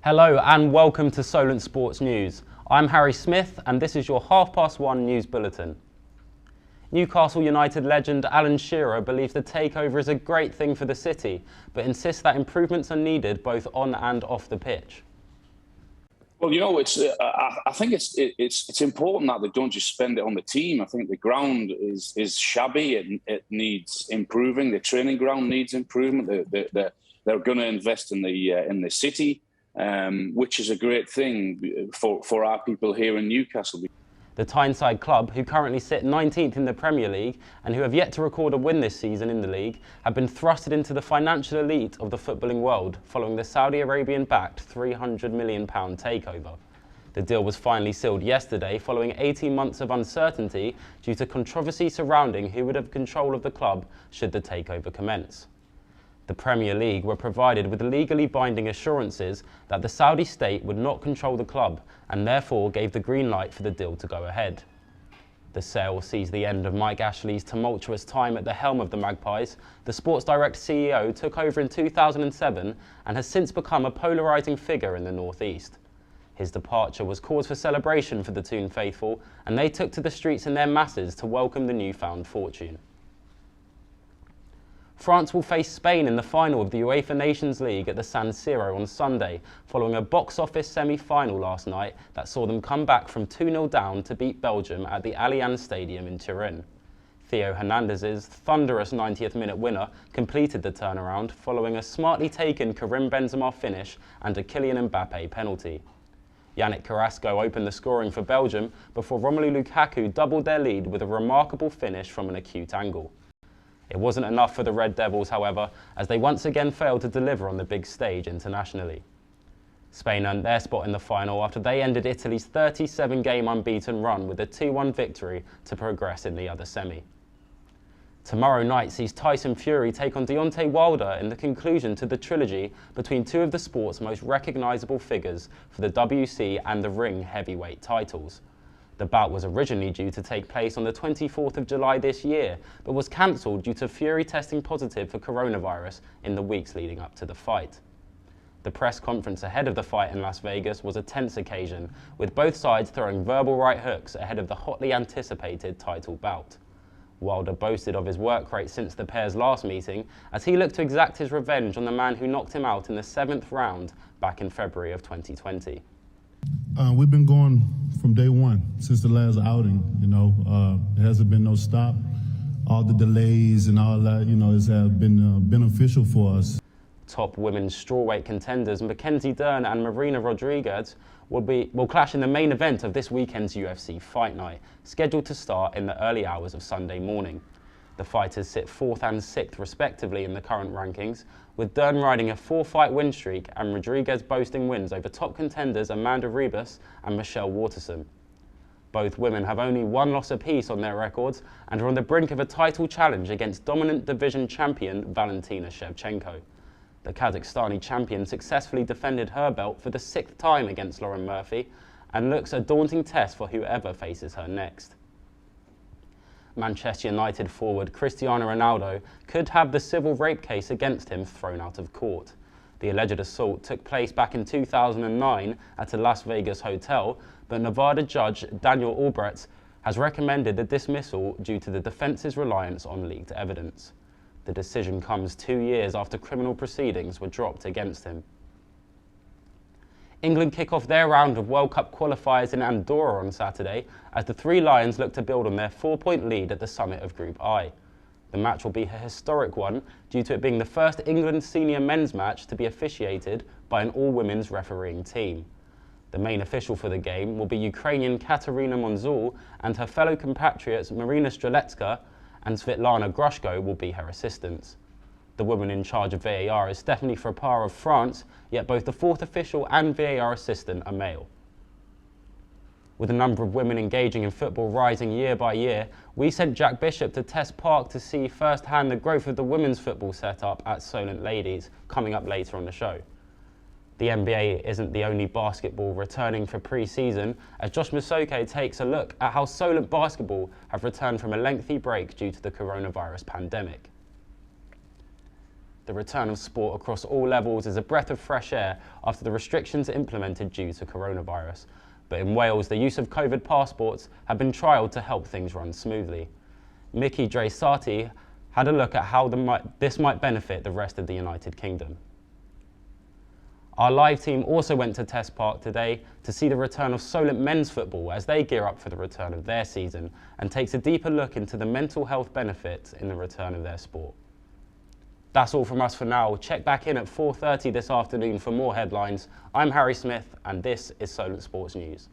Hello and welcome to Solent Sports News. I'm Harry Smith and this is your 1:30 news bulletin. Newcastle United legend Alan Shearer believes the takeover is a great thing for the city, but insists that improvements are needed both on and off the pitch. Well, I think it's important that they don't just spend it on the team. I think the ground is shabby and it needs improving. The training ground needs improvement. They're going to invest in the city, which is a great thing for our people here in Newcastle. The Tyneside club, who currently sit 19th in the Premier League and who have yet to record a win this season in the league, have been thrusted into the financial elite of the footballing world following the Saudi Arabian-backed £300 million takeover. The deal was finally sealed yesterday following 18 months of uncertainty due to controversy surrounding who would have control of the club should the takeover commence. The Premier League were provided with legally binding assurances that the Saudi state would not control the club and therefore gave the green light for the deal to go ahead. The sale sees the end of Mike Ashley's tumultuous time at the helm of the Magpies. The Sports Direct CEO took over in 2007 and has since become a polarising figure in the North East. His departure was cause for celebration for the Toon faithful, and they took to the streets in their masses to welcome the newfound fortune. France will face Spain in the final of the UEFA Nations League at the San Siro on Sunday, following a box office semi-final last night that saw them come back from 2-0 down to beat Belgium at the Allianz Stadium in Turin. Theo Hernandez's thunderous 90th minute winner completed the turnaround following a smartly taken Karim Benzema finish and a Kylian Mbappe penalty. Yannick Carrasco opened the scoring for Belgium before Romelu Lukaku doubled their lead with a remarkable finish from an acute angle. It wasn't enough for the Red Devils, however, as they once again failed to deliver on the big stage internationally. Spain earned their spot in the final after they ended Italy's 37-game unbeaten run with a 2-1 victory to progress in the other semi. Tomorrow night sees Tyson Fury take on Deontay Wilder in the conclusion to the trilogy between two of the sport's most recognisable figures for the WC and the Ring heavyweight titles. The bout was originally due to take place on the 24th of July this year, but was cancelled due to Fury testing positive for coronavirus in the weeks leading up to the fight. The press conference ahead of the fight in Las Vegas was a tense occasion, with both sides throwing verbal right hooks ahead of the hotly anticipated title bout. Wilder boasted of his work rate since the pair's last meeting, as he looked to exact his revenge on the man who knocked him out in the 7th round back in February of 2020. We've been going from day one since the last outing. There hasn't been no stop. All the delays and all that, has been beneficial for us. Top women's strawweight contenders Mackenzie Dern and Marina Rodriguez will clash in the main event of this weekend's UFC Fight Night, scheduled to start in the early hours of Sunday morning. The fighters sit 4th and 6th respectively in the current rankings, with Dern riding a 4-fight win streak and Rodriguez boasting wins over top contenders Amanda Ribas and Michelle Waterson. Both women have only one loss apiece on their records and are on the brink of a title challenge against dominant division champion Valentina Shevchenko. The Kazakhstani champion successfully defended her belt for the 6th time against Lauren Murphy and looks a daunting test for whoever faces her next. Manchester United forward Cristiano Ronaldo could have the civil rape case against him thrown out of court. The alleged assault took place back in 2009 at a Las Vegas hotel, but Nevada judge Daniel Albrecht has recommended the dismissal due to the defence's reliance on leaked evidence. The decision comes 2 years after criminal proceedings were dropped against him. England kick off their round of World Cup qualifiers in Andorra on Saturday as the Three Lions look to build on their 4-point lead at the summit of Group I. The match will be a historic one due to it being the first England senior men's match to be officiated by an all-women's refereeing team. The main official for the game will be Ukrainian Katerina Monzul, and her fellow compatriots Marina Strelecka and Svetlana Grushko will be her assistants. The woman in charge of VAR is Stephanie Frappart of France, yet both the 4th official and VAR assistant are male. With the number of women engaging in football rising year by year, we sent Jack Bishop to Test Park to see firsthand the growth of the women's football setup at Solent Ladies, coming up later on the show. The NBA isn't the only basketball returning for pre-season, as Josh Musoke takes a look at how Solent basketball have returned from a lengthy break due to the coronavirus pandemic. The return of sport across all levels is a breath of fresh air after the restrictions implemented due to coronavirus. But in Wales, the use of COVID passports have been trialled to help things run smoothly. Mickey Dre-Sati had a look at how this might benefit the rest of the United Kingdom. Our live team also went to Test Park today to see the return of Solent men's football as they gear up for the return of their season and takes a deeper look into the mental health benefits in the return of their sport. That's all from us for now. Check back in at 4:30 this afternoon for more headlines. I'm Harry Smith and this is Solent Sports News.